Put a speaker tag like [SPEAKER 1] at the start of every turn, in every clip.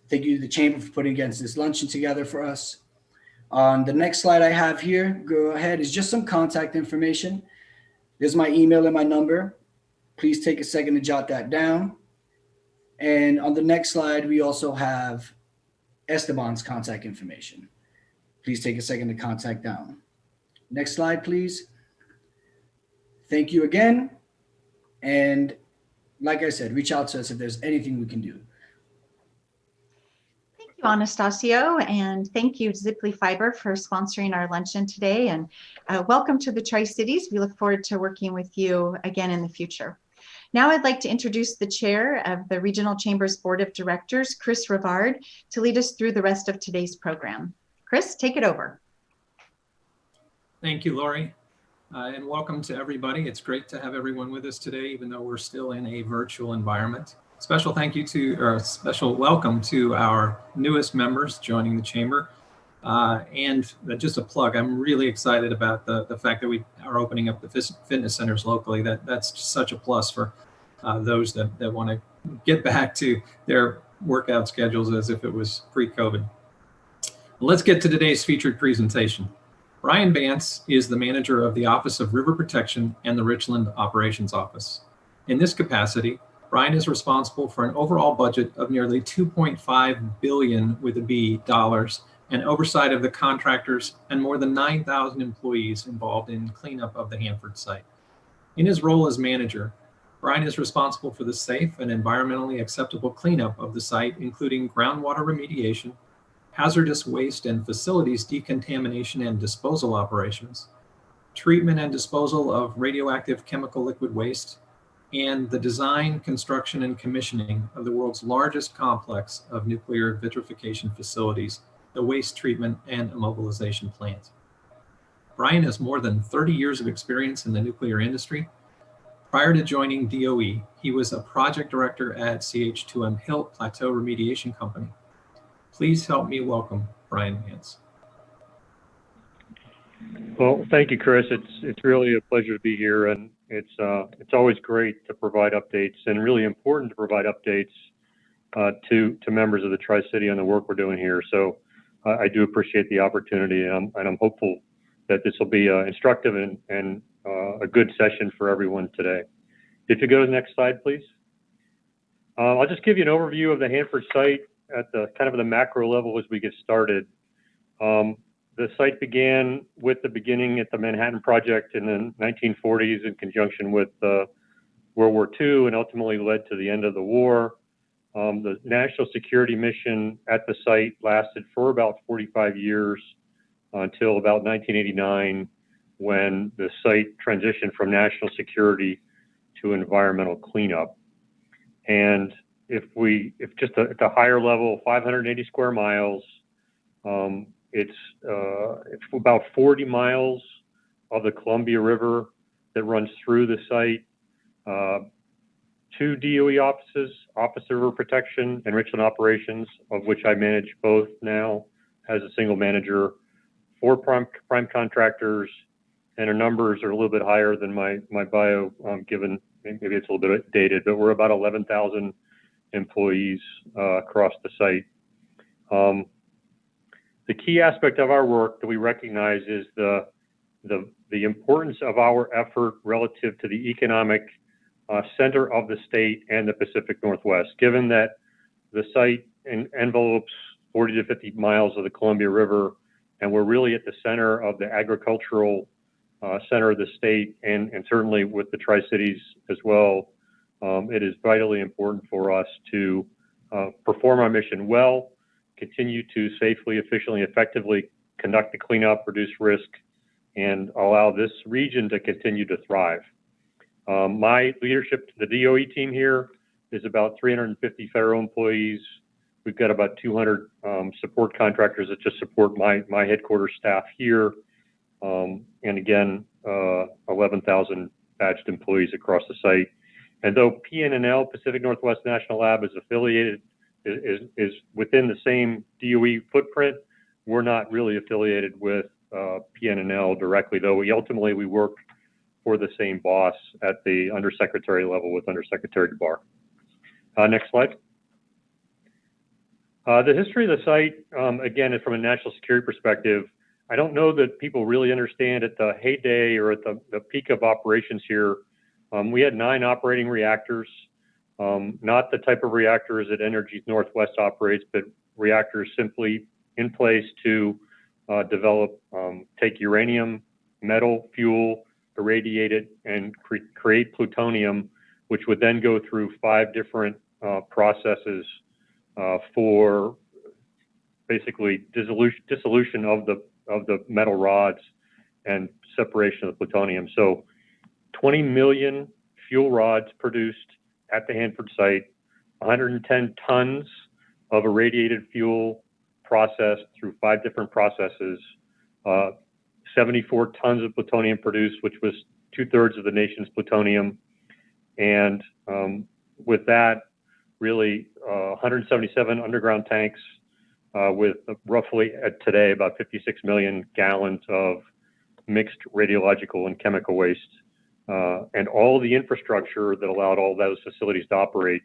[SPEAKER 1] Thank you to the Chamber for putting against this luncheon together for us. On the next slide I have here, go ahead, is just some contact information. There's my email and my number. Please take a second to jot that down. And on the next slide, we also have Esteban's contact information. Please take a second to contact down. Next slide, please. Thank you again. And like I said, reach out to us if there's anything we can do.
[SPEAKER 2] Thank you, Anastasio, and thank you, Ziply Fiber, for sponsoring our luncheon today. And welcome to the Tri-Cities. We look forward to working with you again in the future. Now I'd like to introduce the chair of the Regional Chamber's Board of Directors, Chris Rivard, to lead us through the rest of today's program. Chris, take it over.
[SPEAKER 3] Thank you, Lori, and welcome to everybody. It's great to have everyone with us today, even though we're still in a virtual environment. Special thank you to, or special welcome to our newest members joining the Chamber. And just a plug, I'm really excited about the fact that we are opening up the fitness centers locally. That's such a plus for those that want to get back to their workout schedules as if it was pre-COVID. Let's get to today's featured presentation. Brian Bance is the manager of the Office of River Protection and the Richland Operations Office. In this capacity, Brian is responsible for an overall budget of nearly $2.5 billion with a B dollars and oversight of the contractors and more than 9,000 employees involved in cleanup of the Hanford site. In his role as manager, Brian is responsible for the safe and environmentally acceptable cleanup of the site, including groundwater remediation, hazardous waste and facilities decontamination and disposal operations, treatment and disposal of radioactive chemical liquid waste, and the design, construction, and commissioning of the world's largest complex of nuclear vitrification facilities, the waste treatment and immobilization plant. Brian has more than 30 years of experience in the nuclear industry. Prior to joining DOE, he was a project director at CH2M Hilt Plateau Remediation Company. Please help me welcome Brian Bance.
[SPEAKER 4] Well, thank you, Chris. It's really a pleasure to be here, and it's always great to provide updates, and really important to provide updates to members of the Tri-City on the work we're doing here. So I do appreciate the opportunity, and I'm hopeful that this will be instructive and a good session for everyone today. If you go to the next slide, please. I'll just give you an overview of the Hanford site at the kind of the macro level as we get started. the site began with the beginning at the Manhattan Project in the 1940s in conjunction with World War II, and ultimately led to the end of the war. The national security mission at the site lasted for about 45 years until about 1989, when the site transitioned from national security to environmental cleanup. And if just at the higher level, 580 square miles, it's about 40 miles of the Columbia River that runs through the site. 2 DOE offices, Office of River Protection and Richland Operations, of which I manage both now as a single manager, 4 prime contractors, and our numbers are a little bit higher than my bio, given maybe it's a little bit dated, but we're about 11,000 employees across the site. The key aspect of our work that we recognize is the importance of our effort relative to the economic center of the state and the Pacific Northwest, given that the site envelopes 40 to 50 miles of the Columbia River, and we're really at the center of the agricultural center of the state, and certainly with the Tri-Cities as well. It is vitally important for us to perform our mission well, continue to safely, efficiently, effectively conduct the cleanup, reduce risk, and allow this region to continue to thrive. My leadership, the DOE team here, is about 350 federal employees. We've got about 200 support contractors that just support my headquarters staff here. And again, 11,000 badged employees across the site. And though PNNL, Pacific Northwest National Lab, is affiliated, is within the same DOE footprint, we're not really affiliated with PNNL directly, though we ultimately work for the same boss at the undersecretary level with Undersecretary DeBar. Next slide. The history of the site, again, is from a national security perspective. I don't know that people really understand at the heyday or at the peak of operations here, we had 9 operating reactors, not the type of reactors that Energy Northwest operates, but reactors simply in place to develop, take uranium, metal, fuel, irradiate it, and create plutonium, which would then go through 5 different processes for basically dissolution of the metal rods and separation of the plutonium. So 20 million fuel rods produced at the Hanford site, 110 tons of irradiated fuel processed through 5 different processes, 74 tons of plutonium produced, which was 2/3 of the nation's plutonium. And with that, really 177 underground tanks with roughly today about 56 million gallons of mixed radiological and chemical waste, and all the infrastructure that allowed all those facilities to operate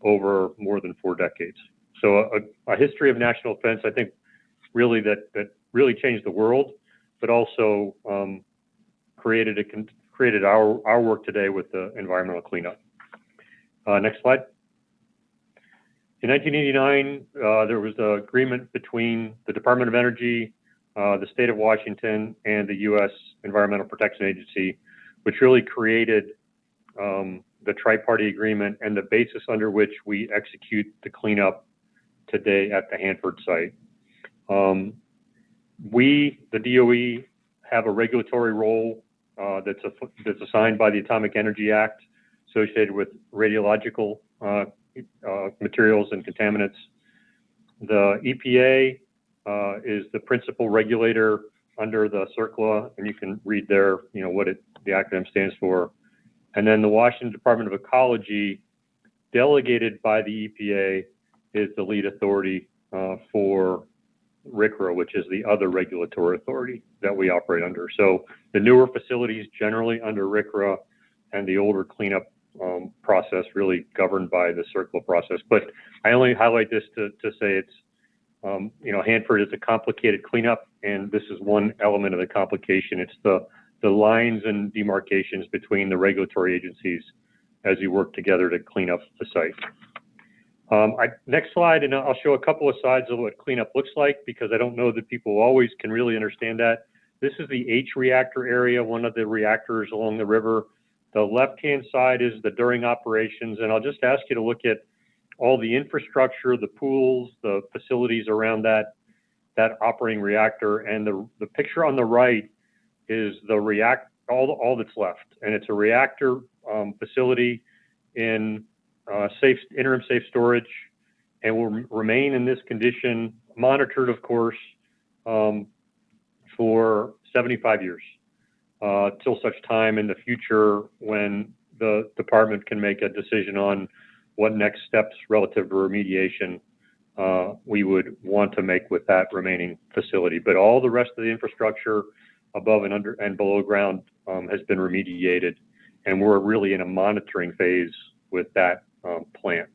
[SPEAKER 4] over more than 4 decades. So a history of national defense, I think, really that really changed the world, but also created our work today with the environmental cleanup. Next slide. In 1989, there was an agreement between the Department of Energy, the state of Washington, and the U.S. Environmental Protection Agency, which really created the tri-party agreement and the basis under which we execute the cleanup today at the Hanford site. We, the DOE, have a regulatory role that's assigned by the Atomic Energy Act associated with radiological materials and contaminants. The EPA is the principal regulator under the CERCLA, and you can read there, what the acronym stands for. And then the Washington Department of Ecology, delegated by the EPA, is the lead authority for RCRA, which is the other regulatory authority that we operate under. So the newer facilities generally under RCRA, and the older cleanup process really governed by the CERCLA process. But I only highlight this to say it's, Hanford is a complicated cleanup, and this is one element of the complication. It's the lines and demarcations between the regulatory agencies as we work together to clean up the site. Next slide, and I'll show a couple of sides of what cleanup looks like, because I don't know that people always can really understand that. This is the H reactor area, one of the reactors along the river. The left-hand side is the during operations, and I'll just ask you to look at all the infrastructure, the pools, the facilities around that operating reactor, and the picture on the right is the all that's left, and it's a reactor facility in interim safe storage, and will remain in this condition, monitored, of course, for 75 years, till such time in the future when the department can make a decision on what next steps relative to remediation we would want to make with that remaining facility. But all the rest of the infrastructure above and under and below ground has been remediated, and we're really in a monitoring phase with that plant.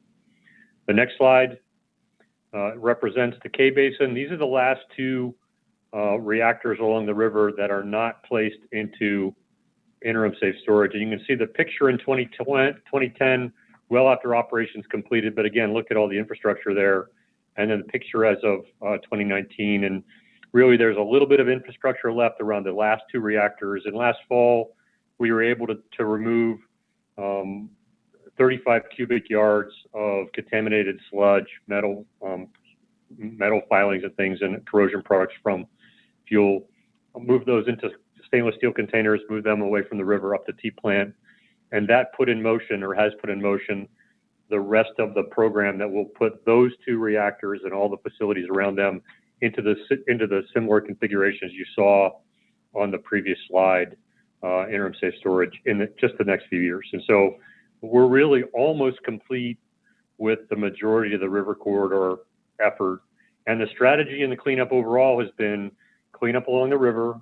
[SPEAKER 4] The next slide represents the K Basin. These are the last two reactors along the river that are not placed into interim safe storage. And you can see the picture in 2010, well after operations completed, but again, look at all the infrastructure there. And then the picture as of 2019. And really there's a little bit of infrastructure left around the last two reactors. And last fall, we were able to remove 35 cubic yards of contaminated sludge, metal filings and things, and corrosion products from fuel. Move those into stainless steel containers, move them away from the river up the T plant, and that put in motion, or has put in motion, the rest of the program that will put those two reactors and all the facilities around them into the similar configurations you saw on the previous slide, interim safe storage, in just the next few years. And so we're really almost complete with the majority of the river corridor effort. And the strategy in the cleanup overall has been clean up along the river,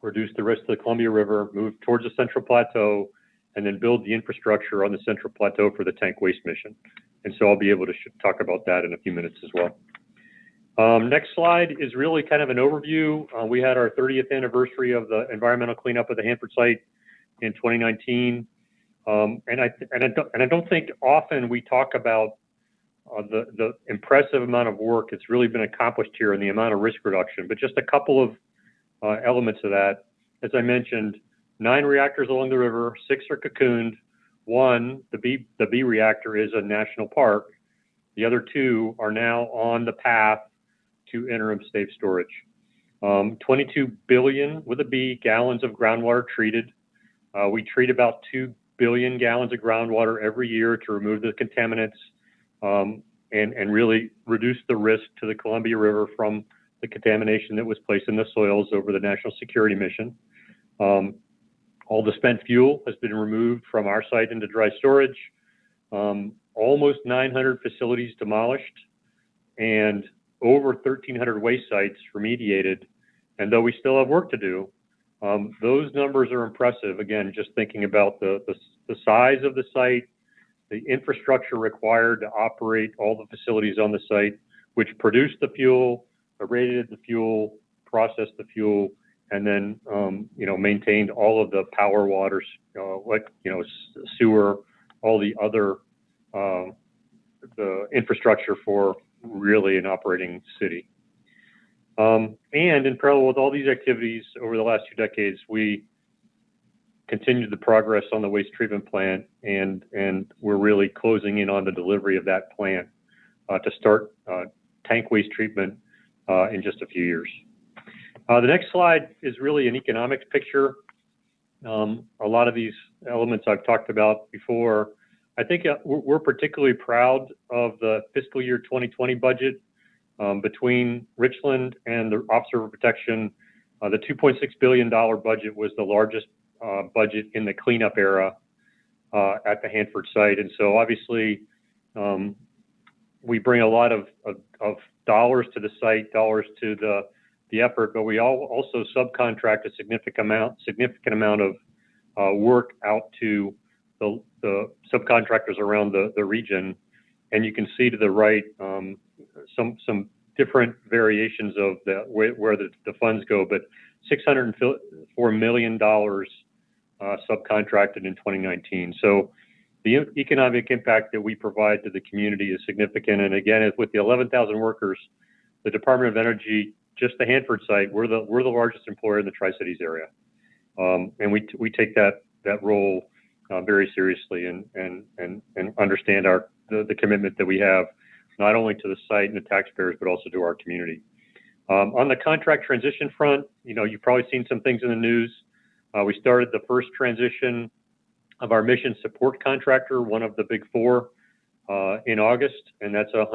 [SPEAKER 4] reduce the risk to the Columbia River, move towards the Central Plateau, and then build the infrastructure on the Central Plateau for the tank waste mission. And so I'll be able to talk about that in a few minutes as well. Next slide is really kind of an overview. We had our 30th anniversary of the environmental cleanup of the Hanford site in 2019. And I don't think often we talk about the impressive amount of work that's really been accomplished here and the amount of risk reduction, but just a couple of elements of that. As I mentioned, 9 reactors along the river, 6 are cocooned. 1, the B reactor, is a national park. The other 2 are now on the path to interim safe storage. 22 billion, with a B, gallons of groundwater treated. We treat about 2 billion gallons of groundwater every year to remove the contaminants and really reduce the risk to the Columbia River from the contamination that was placed in the soils over the national security mission. All the spent fuel has been removed from our site into dry storage. Almost 900 facilities demolished, and over 1,300 waste sites remediated. And though we still have work to do, those numbers are impressive. Again, just thinking about the size of the site, the infrastructure required to operate all the facilities on the site, which produced the fuel, irradiated the fuel, processed the fuel, and then maintained all of the power, water, sewer, all the other the infrastructure for really an operating city. And in parallel with all these activities over the last 2 decades, we continued the progress on the waste treatment plant, and we're really closing in on the delivery of that plant to start tank waste treatment in just a few years. The next slide is really an economics picture. A lot of these elements I've talked about before. I think we're particularly proud of the fiscal year 2020 budget. Between Richland and the Office of Protection, the $2.6 billion budget was the largest budget in the cleanup era at the Hanford site. And so obviously we bring a lot of dollars to the site, dollars to the effort, but we also subcontract a significant amount of work out to the subcontractors around the region. And you can see to the right some different variations of where the funds go, but $604 million subcontracted in 2019. So the economic impact that we provide to the community is significant. And again, with the 11,000 workers, the Department of Energy, just the Hanford site, we're the largest employer in the Tri-Cities area, and we take that role very seriously and understand the commitment that we have not only to the site and the taxpayers but also to our community. On the contract transition front, you've probably seen some things in the news. We started the first transition of our mission support contractor, one of the big four, in August, and that's a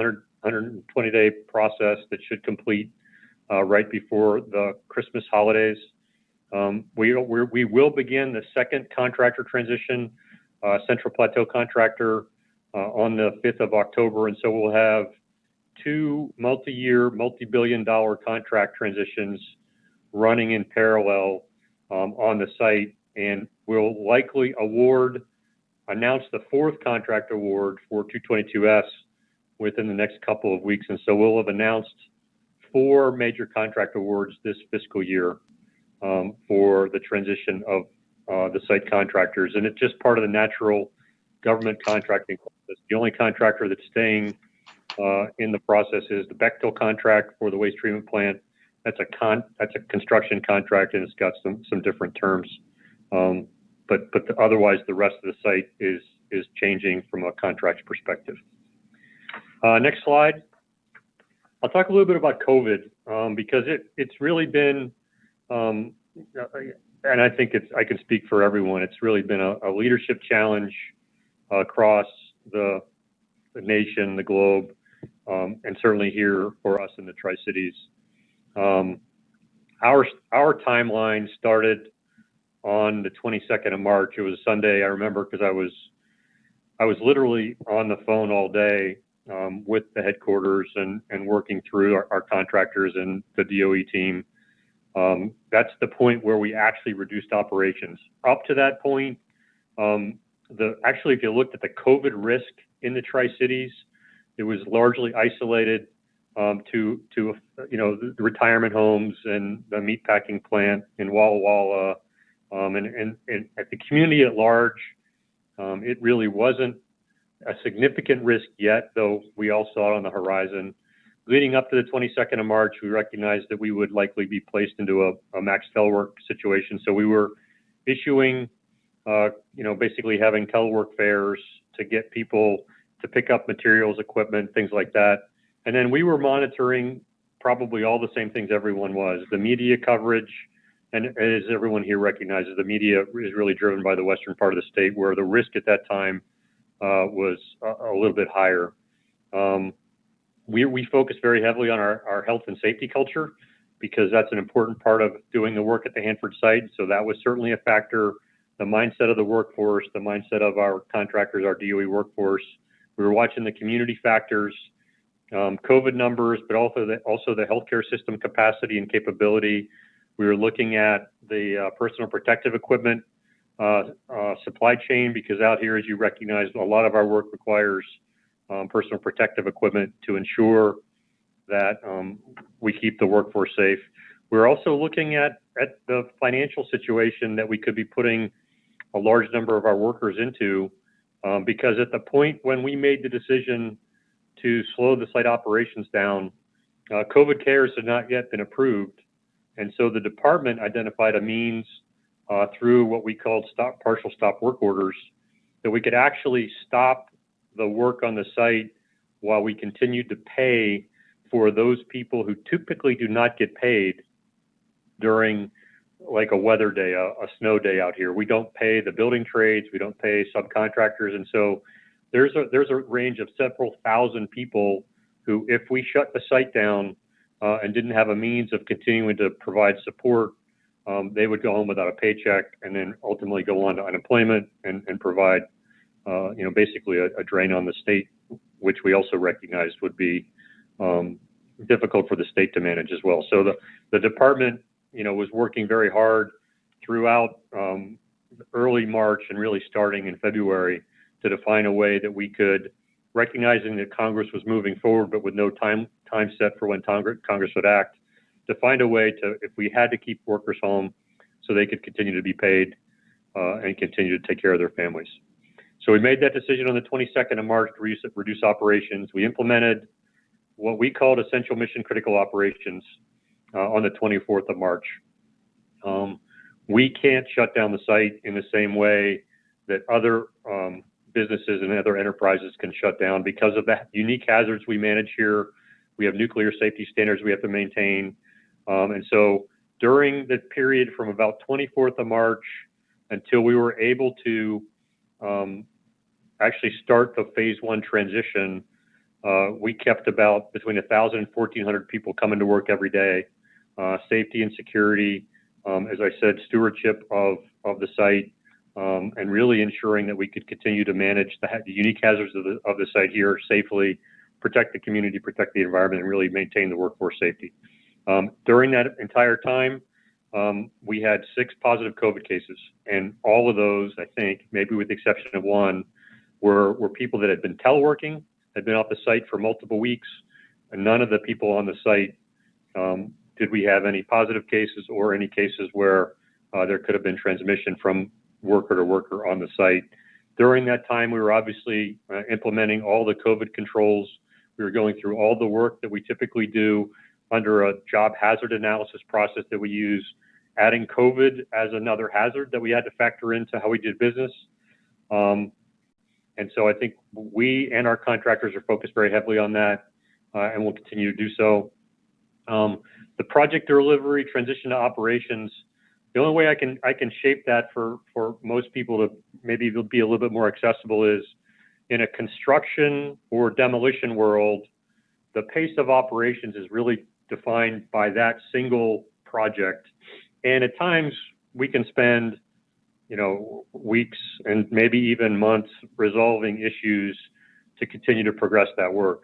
[SPEAKER 4] 120-day process that should complete right before the Christmas holidays. We will begin the second contractor transition, Central Plateau contractor, on the 5th of October, and so we'll have two multi-year, multi-billion-dollar contract transitions running in parallel on the site, and we'll likely announce the fourth contract award for 222S within the next couple of weeks. And so we'll have announced 4 major contract awards this fiscal year for the transition of the site contractors. And it's just part of the natural government contracting process. The only contractor that's staying in the process is the Bechtel contract for the waste treatment plant. That's a construction contract, and it's got some different terms. But otherwise, the rest of the site is changing from a contract perspective. Next slide. I'll talk a little bit about COVID because it's really been, and I think I can speak for everyone. It's really been a leadership challenge across the nation, the globe, and certainly here for us in the Tri-Cities. Our timeline started on the 22nd of March. It was a Sunday, I remember, because I was literally on the phone all day with the headquarters and working through our contractors and the DOE team. That's the point where we actually reduced operations. Up to that point, actually, if you looked at the COVID risk in the Tri-Cities, it was largely isolated to the retirement homes and the meatpacking plant in Walla Walla, and at the community at large, it really wasn't a significant risk yet, though we all saw it on the horizon. Leading up to the 22nd of March, we recognized that we would likely be placed into a max telework situation. So we were issuing, basically having telework fairs to get people to pick up materials, equipment, things like that. And then we were monitoring probably all the same things everyone was. The media coverage, and as everyone here recognizes, the media is really driven by the western part of the state where the risk at that time was a little bit higher. We focused very heavily on our health and safety culture because that's an important part of doing the work at the Hanford site. So that was certainly a factor. The mindset of the workforce, the mindset of our contractors, our DOE workforce. We were watching the community factors, COVID numbers, but also the healthcare system capacity and capability. We were looking at the personal protective equipment supply chain, because out here, as you recognize, a lot of our work requires personal protective equipment to ensure that we keep the workforce safe. We're also looking at the financial situation that we could be putting a large number of our workers into, because at the point when we made the decision to slow the site operations down, COVID cares had not yet been approved. And so the department identified a means through what we called partial stop work orders that we could actually stop the work on the site while we continued to pay for those people who typically do not get paid during like a weather day, a snow day out here. We don't pay the building trades, we don't pay subcontractors. And so there's a range of several thousand people who, if we shut the site down and didn't have a means of continuing to provide support, they would go home without a paycheck and then ultimately go on to unemployment and provide, basically a drain on the state, which we also recognized would be difficult for the state to manage as well. So the department, was working very hard throughout early March and really starting in February to define a way that we could, recognizing that Congress was moving forward, but with no time set for when Congress would act, to find a way to, if we had to keep workers home so they could continue to be paid and continue to take care of their families. So we made that decision on the 22nd of March to reduce operations. We implemented what we called essential mission critical operations on the 24th of March. We can't shut down the site in the same way that other businesses and other enterprises can shut down because of the unique hazards we manage here. We have nuclear safety standards we have to maintain. And so during the period from about 24th of March until we were able to actually start the phase 1 transition, we kept about between 1,000 and 1,400 people coming to work every day. Safety and security, as I said, stewardship of the site, and really ensuring that we could continue to manage the unique hazards of the site here safely, protect the community, protect the environment, and really maintain the workforce safety. During that entire time, we had 6 positive COVID cases, and all of those, I think, maybe with the exception of one, were people that had been teleworking, had been off the site for multiple weeks, and none of the people on the site did we have any positive cases or any cases where there could have been transmission from worker to worker on the site. During that time, we were obviously implementing all the COVID controls. We were going through all the work that we typically do under a job hazard analysis process that we use, adding COVID as another hazard that we had to factor into how we did business. And so I think we and our contractors are focused very heavily on that, and will continue to do so. The project delivery transition to operations, the only way I can shape that for most people to maybe be a little bit more accessible is in a construction or demolition world, the pace of operations is really defined by that single project. And at times we can spend, weeks and maybe even months resolving issues to continue to progress that work.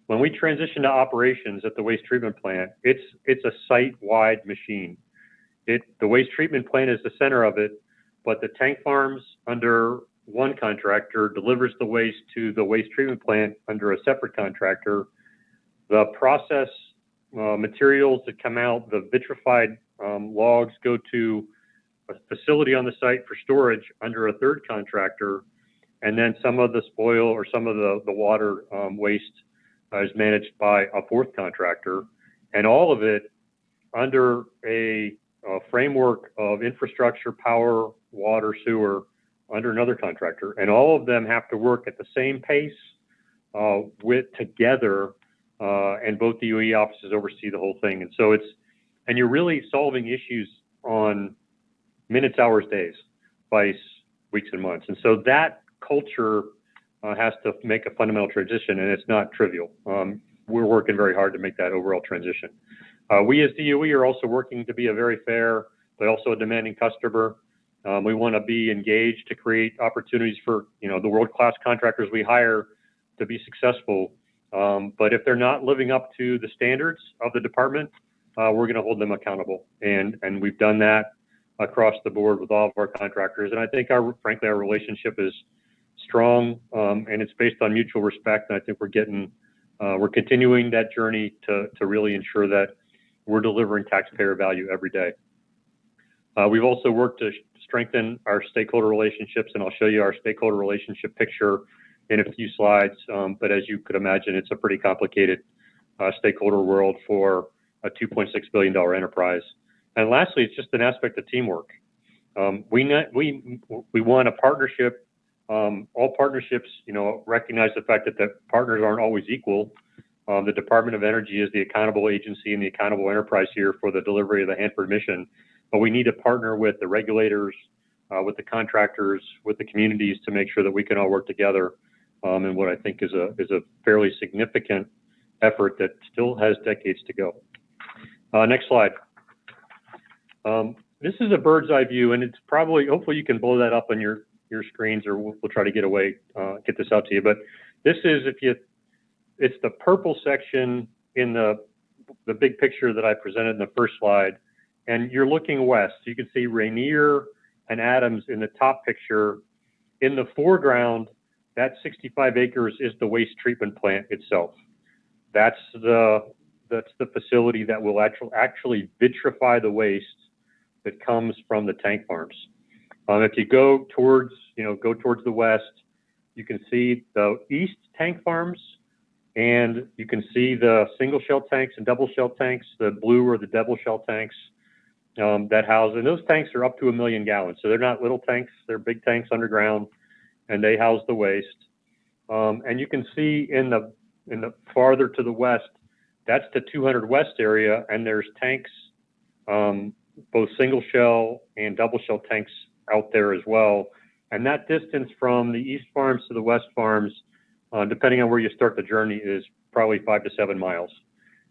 [SPEAKER 4] When we transition to operations at the waste treatment plant, it's a site-wide machine. The waste treatment plant is the center of it, but the tank farms under one contractor delivers the waste to the waste treatment plant under a separate contractor. The process materials that come out, the vitrified logs, go to a facility on the site for storage under a third contractor, and then some of the spoil or some of the water waste is managed by a fourth contractor, and all of it under a framework of infrastructure, power, water, sewer, under another contractor, and all of them have to work at the same pace together, and both the UE offices oversee the whole thing. And so you're really solving issues on minutes, hours, days, vice weeks and months. And so that culture has to make a fundamental transition, and it's not trivial. We're working very hard to make that overall transition. We as DOE are also working to be a very fair, but also a demanding customer. We want to be engaged to create opportunities for the world-class contractors we hire to be successful. But if they're not living up to the standards of the department, we're going to hold them accountable. And we've done that across the board with all of our contractors. And I think frankly, our relationship is strong, and it's based on mutual respect. And I think we're continuing that journey to really ensure that we're delivering taxpayer value every day. We've also worked to strengthen our stakeholder relationships, and I'll show you our stakeholder relationship picture in a few slides. But as you could imagine, it's a pretty complicated stakeholder world for a $2.6 billion enterprise. And lastly, it's just an aspect of teamwork. We want a partnership. All partnerships, recognize the fact that the partners aren't always equal. The Department of Energy is the accountable agency and the accountable enterprise here for the delivery of the Hanford mission. But we need to partner with the regulators, with the contractors, with the communities to make sure that we can all work together in what I think is a fairly significant effort that still has decades to go. Next slide. This is a bird's eye view, and it's hopefully you can blow that up on your screens, or we'll try to get this out to you. But this is, it's the purple section in the big picture that I presented in the first slide, and you're looking west. You can see Rainier and Adams in the top picture. In the foreground, that 65 acres is the waste treatment plant itself. That's the facility that will actually vitrify the waste that comes from the tank farms. If you go towards the west, you can see the east tank farms, and you can see the single shell tanks and double shell tanks. The blue are the double shell tanks that house, and those tanks are up to 1 million gallons. So they're not little tanks, they're big tanks underground, and they house the waste. And you can see in the farther to the west, that's the 200 West area, and there's tanks, both single shell and double shell tanks out there as well. And that distance from the east farms to the west farms, depending on where you start the journey, is probably 5 to 7 miles.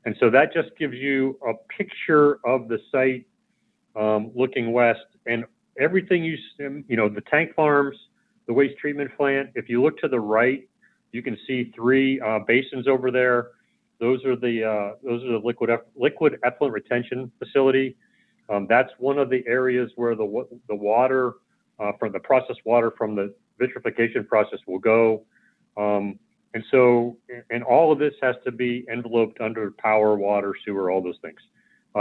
[SPEAKER 4] And so that just gives you a picture of the site looking west, and everything the tank farms, the waste treatment plant. If you look to the right, you can see 3 basins over there. Those are the liquid effluent retention facility. That's one of the areas where the water from the processed water from the vitrification process will go. And all of this has to be enveloped under power, water, sewer, all those things.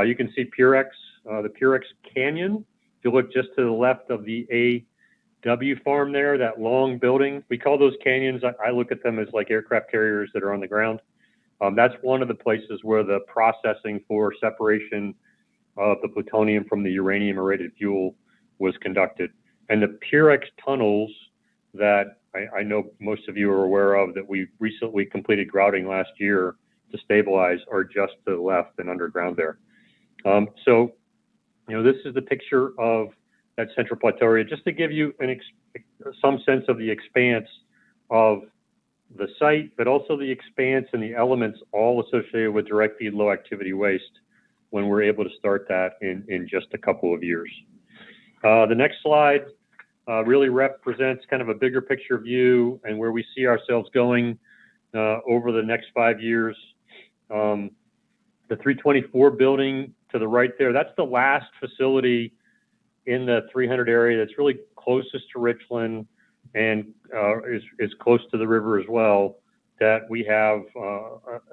[SPEAKER 4] You can see Purex, the Purex Canyon. If you look just to the left of the AW farm there, that long building, we call those canyons. I look at them as like aircraft carriers that are on the ground. That's one of the places where the processing for separation of the plutonium from the uranium-irradiated fuel was conducted. And the Purex tunnels that I know most of you are aware of, that we recently completed grouting last year to stabilize, are just to the left and underground there. This is the picture of that central plateau area, just to give you some sense of the expanse of the site, but also the expanse and the elements all associated with direct feed low activity waste when we're able to start that in just a couple of years. The next slide really represents kind of a bigger picture view and where we see ourselves going over the next 5 years. The 324 building to the right there, that's the last facility in the 300 area that's really closest to Richland and is close to the river as well, that we have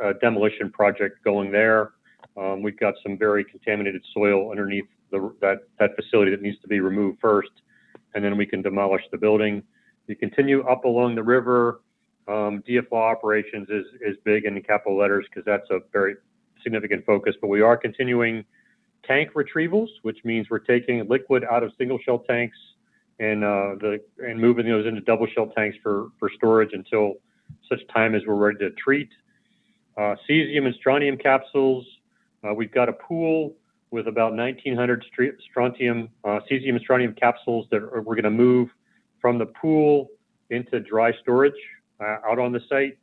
[SPEAKER 4] a demolition project going there. We've got some very contaminated soil underneath that facility that needs to be removed first, and then we can demolish the building. You continue up along the river. DFLAW operations is big in the capital letters because that's a very significant focus, but we are continuing tank retrievals, which means we're taking liquid out of single shell tanks and moving those into double shell tanks for storage until such time as we're ready to treat. Cesium and strontium capsules. We've got a pool with about 1,900 cesium and strontium capsules that we're going to move from the pool into dry storage out on the site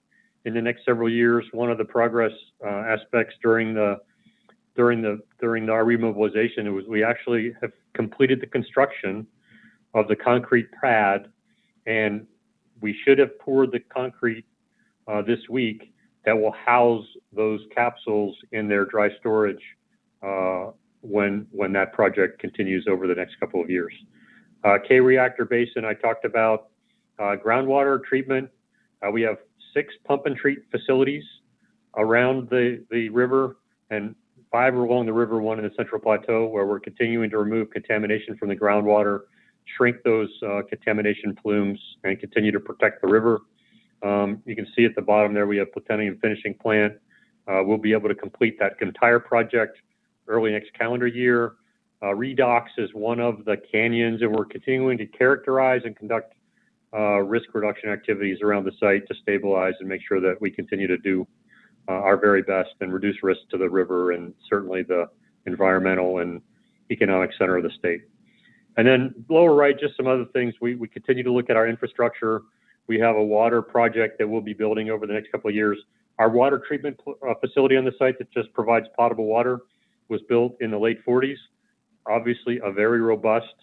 [SPEAKER 4] in the next several years. One of the progress aspects during our remobilization was we actually have completed the construction of the concrete pad, and we should have poured the concrete this week that will house those capsules in their dry storage when that project continues over the next couple of years. K-reactor basin, I talked about. Groundwater treatment, we have 6 pump and treat facilities around the river, and 5 are along the river, 1 in the central plateau, where we're continuing to remove contamination from the groundwater, shrink those contamination plumes, and continue to protect the river. You can see at the bottom there, we have plutonium finishing plant. We'll be able to complete that entire project early next calendar year. Redox is one of the canyons, and we're continuing to characterize and conduct risk reduction activities around the site to stabilize and make sure that we continue to do our very best and reduce risk to the river and certainly the environmental and economic center of the state. And then lower right, just some other things. We continue to look at our infrastructure. We have a water project that we'll be building over the next couple of years. Our water treatment facility on the site that just provides potable water was built in the late 40s. Obviously a very robust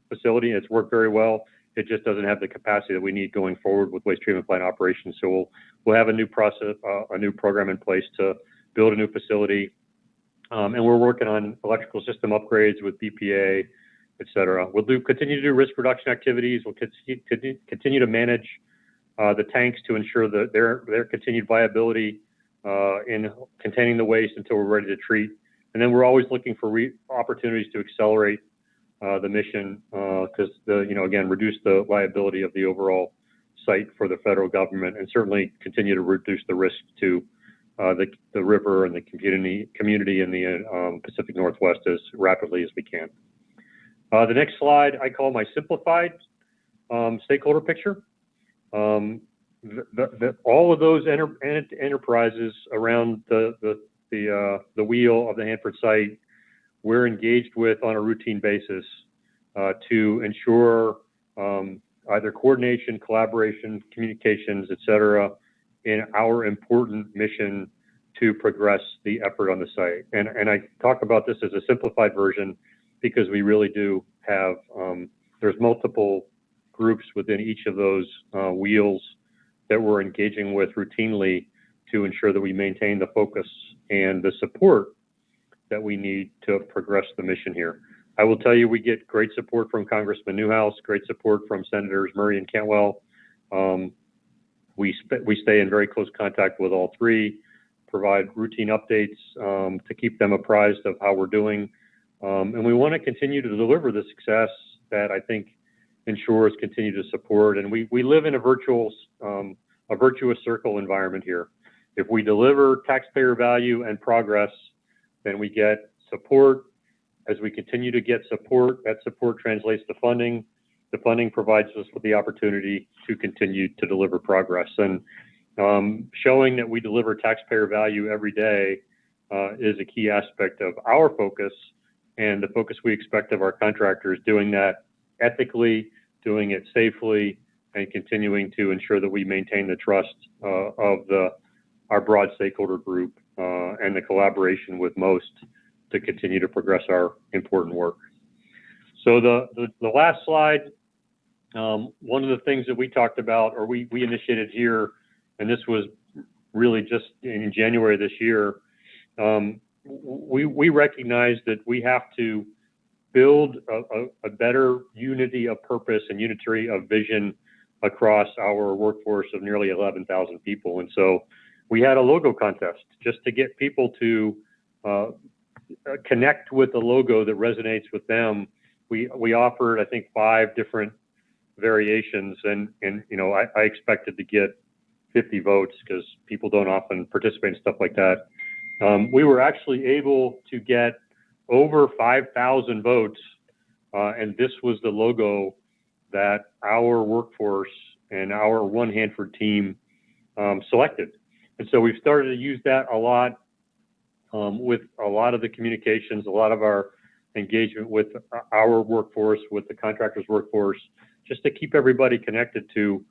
[SPEAKER 4] facility. It's worked very well. It just doesn't have the capacity that we need going forward with waste treatment plant operations. So we'll have a new process, a new program in place to build a new facility. And we're working on electrical system upgrades with BPA, et cetera. We'll continue to do risk reduction activities. We'll continue to manage the tanks to ensure that their continued viability in containing the waste until we're ready to treat. And then we're always looking for opportunities to accelerate the mission because again, reduce the liability of the overall site for the federal government, and certainly continue to reduce the risk to the river and the community in the Pacific Northwest as rapidly as we can. The next slide I call my simplified stakeholder picture. All of those enterprises around the wheel of the Hanford site, we're engaged with on a routine basis to ensure either coordination, collaboration, communications, et cetera, in our important mission to progress the effort on the site. And I talk about this as a simplified version because we really do have, there's multiple groups within each of those wheels that we're engaging with routinely to ensure that we maintain the focus and the support that we need to progress the mission here. I will tell you, we get great support from Congressman Newhouse, great support from Senators Murray and Cantwell. We stay in very close contact with all three, provide routine updates to keep them apprised of how we're doing. And we want to continue to deliver the success that I think insurers continue to support. And we live in a virtuous circle environment here. If we deliver taxpayer value and progress, then we get support. As we continue to get support, that support translates to funding. The funding provides us with the opportunity to continue to deliver progress. And showing that we deliver taxpayer value every day is a key aspect of our focus and the focus we expect of our contractors, doing that ethically, doing it safely, and continuing to ensure that we maintain the trust of our broad stakeholder group and the collaboration with most to continue to progress our important work. So the last slide, one of the things that we talked about, or we initiated here, and this was really just in January this year, we recognize that we have to build a better unity of purpose and unity of vision across our workforce of nearly 11,000 people. And so we had a logo contest just to get people to connect with the logo that resonates with them. We offered, I think, 5 different variations, and you know, I expected to get 50 votes because people don't often participate in stuff like that. We were actually able to get over 5,000 votes, and this was the logo that our workforce and our One Hanford team selected. And so we've started to use that a lot with a lot of the communications, a lot of our engagement with our workforce, with the contractors' workforce, just to keep everybody connected to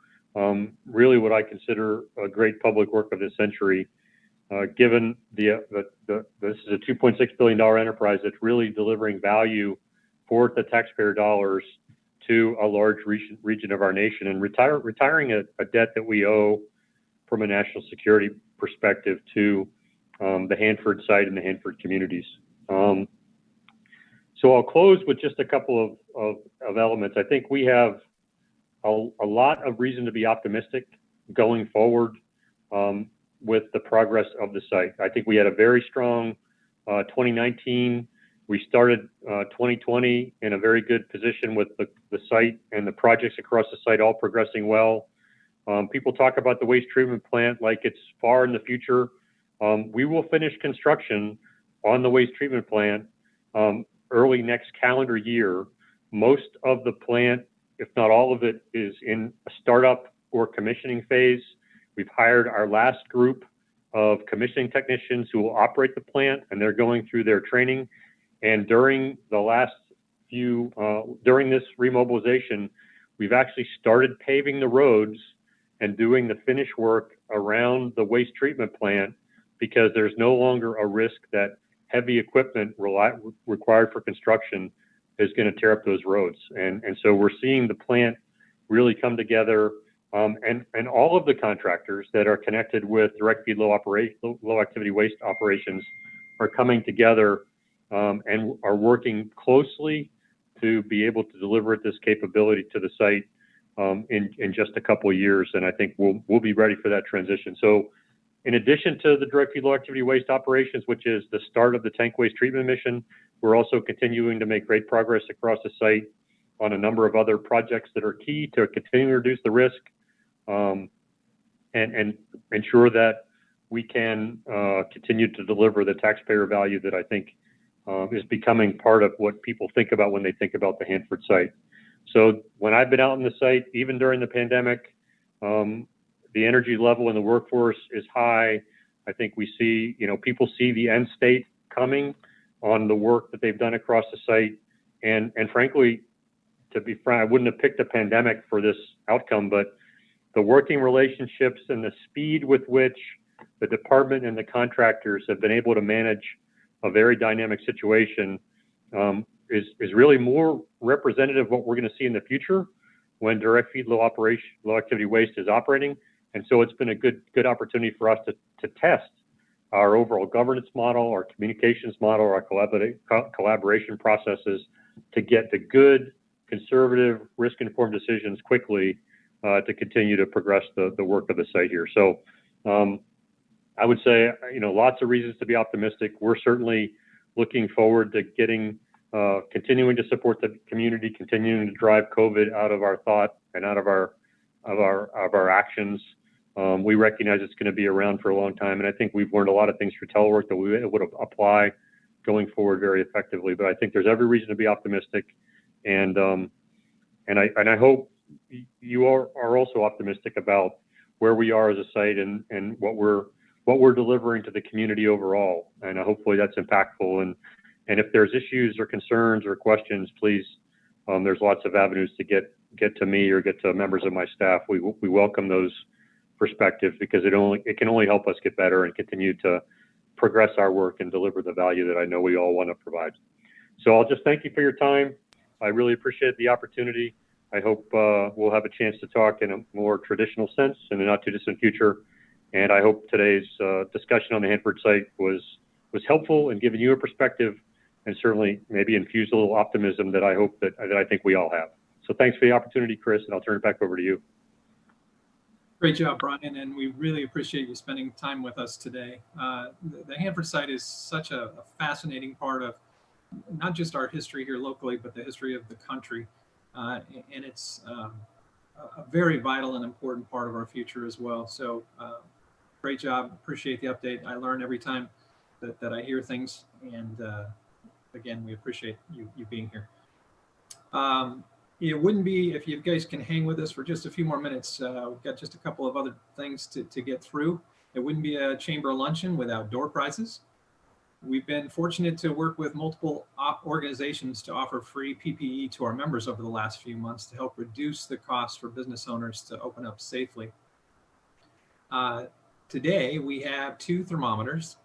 [SPEAKER 4] really what I consider a great public work of this century. Given this is a $2.6 billion enterprise that's really delivering value for the taxpayer dollars to a large region of our nation, and retiring a debt that we owe from a national security perspective to the Hanford site and the Hanford communities. So I'll close with just a couple of elements. I think we have a lot of reason to be optimistic going forward with the progress of the site. I think we had a very strong 2019. We started 2020 in a very good position with the site and the projects across the site all progressing well. People talk about the waste treatment plant like it's far in the future. We will finish construction on the waste treatment plant early next calendar year. Most of the plant, if not all of it, is in a startup or commissioning phase. We've hired our last group of commissioning technicians who will operate the plant, and they're going through their training. And during the last during this remobilization, we've actually started paving the roads and doing the finish work around the waste treatment plant, because there's no longer a risk that heavy equipment required for construction is going to tear up those roads. And so we're seeing the plant really come together, and all of the contractors that are connected with direct feed low activity waste operations are coming together and are working closely to be able to deliver this capability to the site in just a couple of years. And I think we'll be ready for that transition. So in addition to the direct feed low activity waste operations, which is the start of the tank waste treatment mission, we're also continuing to make great progress across the site on a number of other projects that are key to continuing to reduce the risk and ensure that we can continue to deliver the taxpayer value that I think is becoming part of what people think about when they think about the Hanford site. So when I've been out on the site, even during the pandemic, the energy level in the workforce is high. I think we see, people see the end state coming on the work that they've done across the site. And frankly, to be frank, I wouldn't have picked a pandemic for this outcome, but the working relationships and the speed with which the department and the contractors have been able to manage a very dynamic situation is really more representative of what we're going to see in the future when direct feed low activity waste is operating. And so it's been a good opportunity for us to test our overall governance model, our communications model, our collaboration processes to get the good, conservative, risk-informed decisions quickly to continue to progress the work of the site here. So I would say, lots of reasons to be optimistic. We're certainly looking forward to continuing to support the community, continuing to drive COVID out of our thought and out of our actions. We recognize it's going to be around for a long time, and I think we've learned a lot of things through telework that we would apply going forward very effectively. But I think there's every reason to be optimistic, and I hope you are also optimistic about where we are as a site and what we're delivering to the community overall. And hopefully that's impactful. And if there's issues or concerns or questions, please, there's lots of avenues to get to me or get to members of my staff. We welcome those perspectives because it can only help us get better and continue to progress our work and deliver the value that I know we all want to provide. So I'll just thank you for your time. I really appreciate the opportunity. I hope we'll have a chance to talk in a more traditional sense in the not too distant future. And I hope today's discussion on the Hanford site was helpful in giving you a perspective and certainly maybe infused a little optimism that I hope that I think we all have. So thanks for the opportunity, Chris, and I'll turn it back over to you.
[SPEAKER 3] Great job, Brian, and we really appreciate you spending time with us today. The Hanford site is such a fascinating part of not just our history here locally, but the history of the country. And it's a very vital and important part of our future as well. So great job. Appreciate the update. I learn every time that I hear things. And again, we appreciate you being here. It wouldn't be, if you guys can hang with us for just a few more minutes, we've got just a couple of other things to get through. It wouldn't be a chamber luncheon without door prizes. We've been fortunate to work with multiple organizations to offer free PPE to our members over the last few months to help reduce the cost for business owners to open up safely. Today, we have 2 thermometers